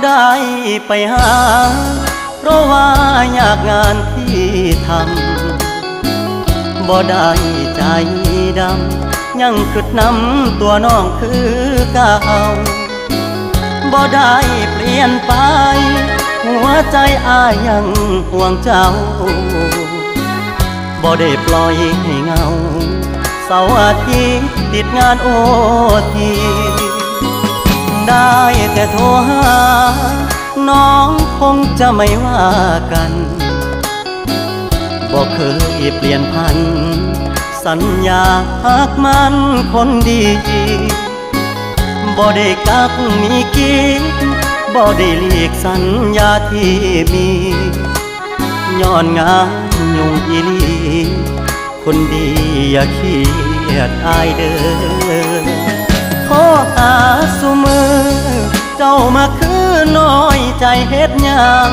ได้ไปหาเพราะว่าอยากงานที่ทำบ่ได้ใจดำยังคิดนำตัวน้องคือเก่าบ่ได้เปลี่ยนไปหัวใจอ้ายยังห่วงเจ้าบ่ได้ปล่อยให้เงาเสาร์อาทิตย์ติดงานโอทีได้แต่โทรหาน้องคงจะไม่ว่ากันบ่เคยเปลี่ยนพันสัญญาหักมันคนดีบ่ได้กักมีกิ๊กบ่ได้หลีกสัญญาที่มีย้อนงานยุ่งอีหลีคนดีอย่าเครียดอายเด้อโทรหาซุมือเจ้ามาคือน้อยใจเฮ็ดหยัง